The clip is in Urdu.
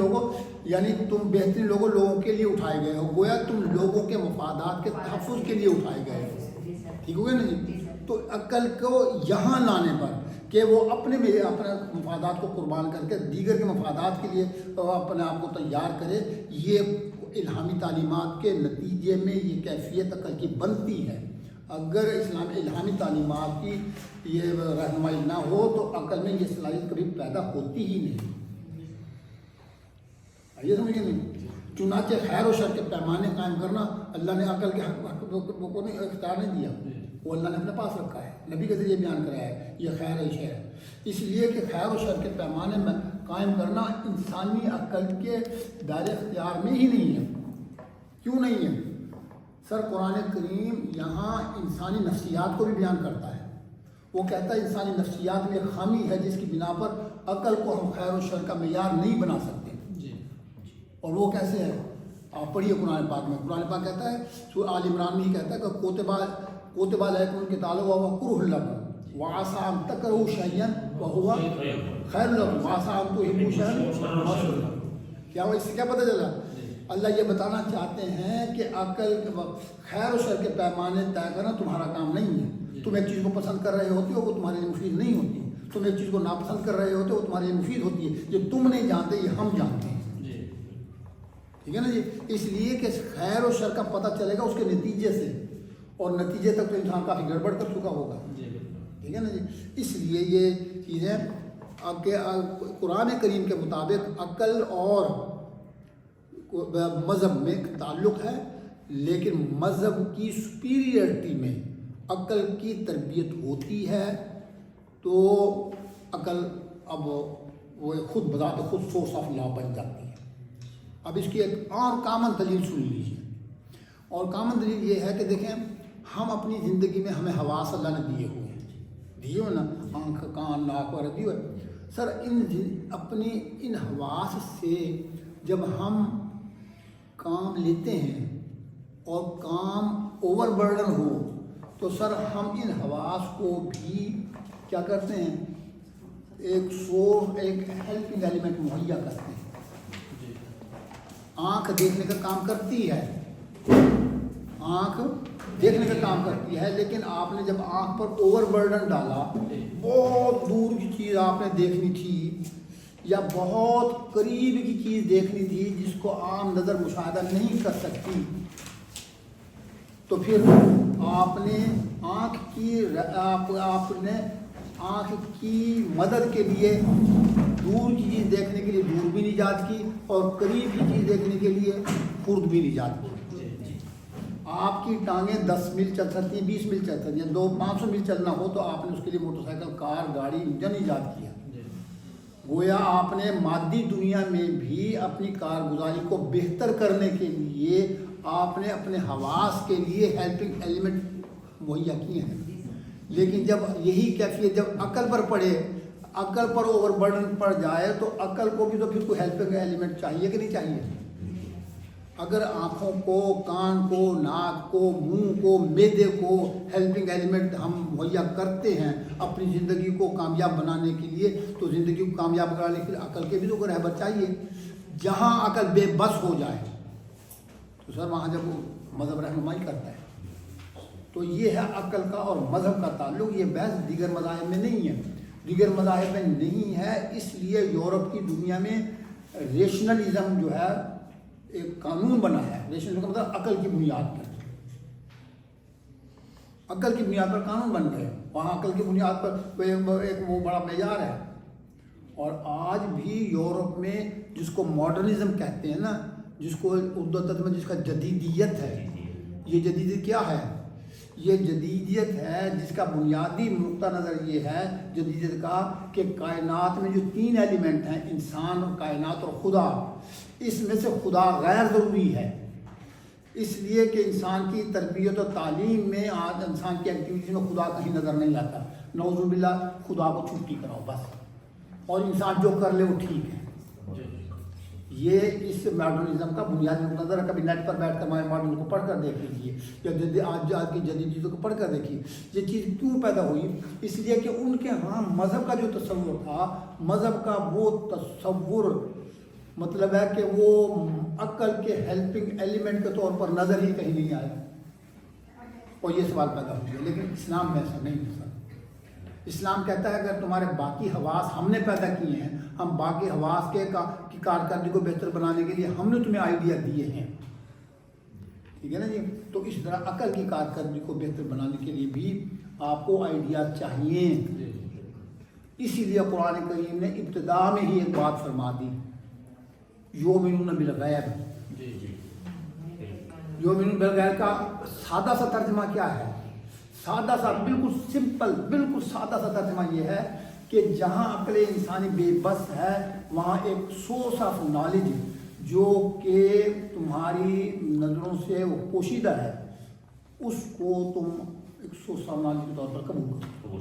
لوگوں یعنی تم بہترین لوگوں کے لیے اٹھائے گئے ہو، گویا تم لوگوں کے مفادات کے تحفظ کے لیے اٹھائے گئے ہو، ٹھیک ہو گیا نا جی. تو عقل کو یہاں لانے پر کہ وہ اپنے مفادات کو قربان کر کے دیگر کے مفادات کے لیے اپنے آپ کو تیار کرے، یہ الہامی تعلیمات کے نتیجے میں یہ کیفیت عقل کی بنتی ہے. اگر الہامی تعلیمات کی یہ رہنمائی نہ ہو تو عقل میں یہ صلاحیت کبھی پیدا ہوتی ہی نہیں. یہ سمجھے نہیں؟ چنانچہ خیر و شر کے پیمانے قائم کرنا اللہ نے عقل کے حق کو اختیار نہیں دیا، وہ اللہ نے اپنے پاس رکھا ہے، نبی کے ذریعے بیان کرایا ہے یہ خیر ہے یہ شر ہے. اس لیے کہ خیر و شر کے پیمانے میں قائم کرنا انسانی عقل کے دائرۂ اختیار میں ہی نہیں ہے. کیوں نہیں ہے؟ سر قرآن کریم یہاں انسانی نفسیات کو بھی بیان کرتا ہے. وہ کہتا ہے انسانی نفسیات میں خامی ہے جس کی بنا پر عقل کو ہم خیر و شر کا معیار نہیں بنا سکتے. اور وہ کیسے ہے؟ آپ پڑھیے قرآن پاک میں. قرآن پاک کہتا ہے سورہ آل عمران میں ہی کہتا ہے کہ کوتبہ علیکم القتال وہو کرہ لکم وعسیٰ ان تکرہوا شیئا وہو خیر لکم وعسیٰ ان تحبوا شیئا وہو شر لکم. کیا وہ اس سے کیا پتہ چلا؟ اللہ یہ بتانا چاہتے ہیں کہ عقل خیر و شر کے پیمانے طے کرنا تمہارا کام نہیں ہے. تم ایک چیز کو پسند کر رہے ہوتے ہو وہ تمہارے لیے مفید نہیں ہوتی، تم ایک چیز کو ناپسند کر رہے ہوتے ہو وہ تمہارے لیے مفید ہوتی ہے. جو تم نہیں جانتے یہ ہم جانتے ہیں، ٹھیک ہے نا جی. اس لیے کہ خیر و شر کا پتہ چلے گا اس کے نتیجے سے، اور نتیجے تک تو انسان کافی گڑبڑ کر چکا ہوگا، ٹھیک ہے نا جی. اس لیے یہ چیزیں کہ قرآن کریم کے مطابق عقل اور مذہب میں تعلق ہے، لیکن مذہب کی سپیریئرٹی میں عقل کی تربیت ہوتی ہے تو عقل اب وہ خود بذات خود سورس آف لا بن جاتی ہے. اب اس کی ایک اور کامن دلیل سن لیجیے، اور کامن دلیل یہ ہے کہ دیکھیں ہم اپنی زندگی میں ہمیں حواس اللہ نے دیے ہوئے نا، آنکھ کان ناک وغیرہ دیے ہوئے. سر اپنی ان حواس سے جب ہم کام لیتے ہیں اور کام اوور برڈن ہو تو سر ہم ان حواس کو بھی کیا کرتے ہیں، ایک ہیلپنگ ایلیمنٹ مہیا کرتے ہیں. آنکھ دیکھنے کا کام کرتی ہے، آنکھ دیکھنے کا کام کرتی ہے، لیکن آپ نے جب آنکھ پر اوور برڈن ڈالا، بہت دور کی چیز آپ نے دیکھنی تھی یا بہت قریب کی چیز دیکھنی تھی جس کو عام نظر مشاہدہ نہیں کر سکتی، تو پھر آپ نے آنکھ کی مدد کے لیے دور کی چیز دیکھنے کے لیے دوربین ایجاد کی اور قریب کی چیز دیکھنے کے لیے خوردبین ایجاد کی. آپ کی ٹانگیں 10 میل چل سکتی ہیں، 20 میل چل سکتی ہیں، 500 میل چلنا ہو تو آپ نے اس کے لیے موٹر سائیکل، کار، گاڑی، انجن ایجاد کیا. گویا آپ نے مادی دنیا میں بھی اپنی کارگزاری کو بہتر کرنے کے لیے آپ نے اپنے حواس کے لیے ہیلپنگ ایلیمنٹ مہیا کیے ہیں. لیکن جب یہی کیفیت جب عقل پر پڑے، عقل پر اوور برڈن پڑ جائے تو عقل کو بھی تو پھر کوئی ہیلپنگ ایلیمنٹ چاہیے کہ نہیں چاہیے. اگر آنکھوں کو، کان کو، ناک کو، منہ کو، معدے کو ہیلپنگ ایلیمنٹ ہم مہیا کرتے ہیں اپنی زندگی کو کامیاب بنانے کے لیے، تو زندگی کو کامیاب بنانے کے لیے عقل کے بھی تو رہبر چاہیے. جہاں عقل بے بس ہو جائے تو سر وہاں جب وہ مذہب رہنمائی کرتا ہے. تو یہ ہے عقل کا اور مذہب کا تعلق. یہ بحث دیگر مذاہب میں نہیں ہے، دیگر مذاہب میں نہیں ہے. اس لیے یورپ کی دنیا میں ریشنلزم جو ہے ایک قانون بنا ہے. ریشنلزم کا مطلب عقل کی بنیاد پر، عقل کی بنیاد پر قانون بن گئے. وہاں عقل کی بنیاد پر ایک وہ بڑا معیار ہے. اور آج بھی یورپ میں جس کو ماڈرنزم کہتے ہیں نا، جس کو اردو ترجمہ جس کا جدیدیت ہے، یہ جدیدیت کیا ہے؟ یہ جدیدیت ہے جس کا بنیادی نقطہ نظر یہ ہے جدیدیت کا کہ کائنات میں جو 3 ایلیمنٹ ہیں، انسان اور کائنات اور خدا، اس میں سے خدا غیر ضروری ہے. اس لیے کہ انسان کی تربیت و تعلیم میں آج انسان کی ایکٹیویٹی میں خدا کہیں نظر نہیں آتا. نعوذ باللہ خدا کو چھٹی کراؤ بس، اور انسان جو کر لے وہ ٹھیک ہے. یہ اس ماڈرنزم کا بنیادی نقطہ نظر ہے. کبھی نیٹ پر بیٹھ کر ماڈرن کو پڑھ کر دیکھ لیجیے یا آج کی جدید چیزوں کو پڑھ کر دیکھیے. یہ چیز کیوں پیدا ہوئی؟ اس لیے کہ ان کے ہاں مذہب کا جو تصور تھا، مذہب کا وہ تصور مطلب ہے کہ وہ عقل کے ہیلپنگ ایلیمنٹ کے طور پر نظر ہی کہیں نہیں آئے، اور یہ سوال پیدا ہو گیا۔ لیکن اسلام میں ایسا نہیں ہے سر۔ اسلام کہتا ہے اگر تمہارے باقی حواس ہم نے پیدا کیے ہیں، ہم باقی حواس کی کارکردگی کو بہتر بنانے کے لیے ہم نے تمہیں آئیڈیا دیے ہیں، ٹھیک ہے نا جی، تو اس طرح عقل کی کارکردگی کو بہتر بنانے کے لیے بھی آپ کو آئیڈیا چاہیے۔ اسی لیے قرآن کریم نے ابتدا میں ہی ایک بات فرما دی، یؤمنون بالغیب۔ یؤمنون بالغیب کا سادہ سا ترجمہ کیا ہے؟ سادہ سا، بالکل سمپل، بالکل سادہ سا ترجمہ یہ ہے کہ جہاں عقل انسانی بے بس ہے وہاں ایک سورس آف نالج جو کہ تمہاری نظروں سے وہ پوشیدہ ہے، اس کو تم ایک سورس آف نالج کے طور پر قبول کرو۔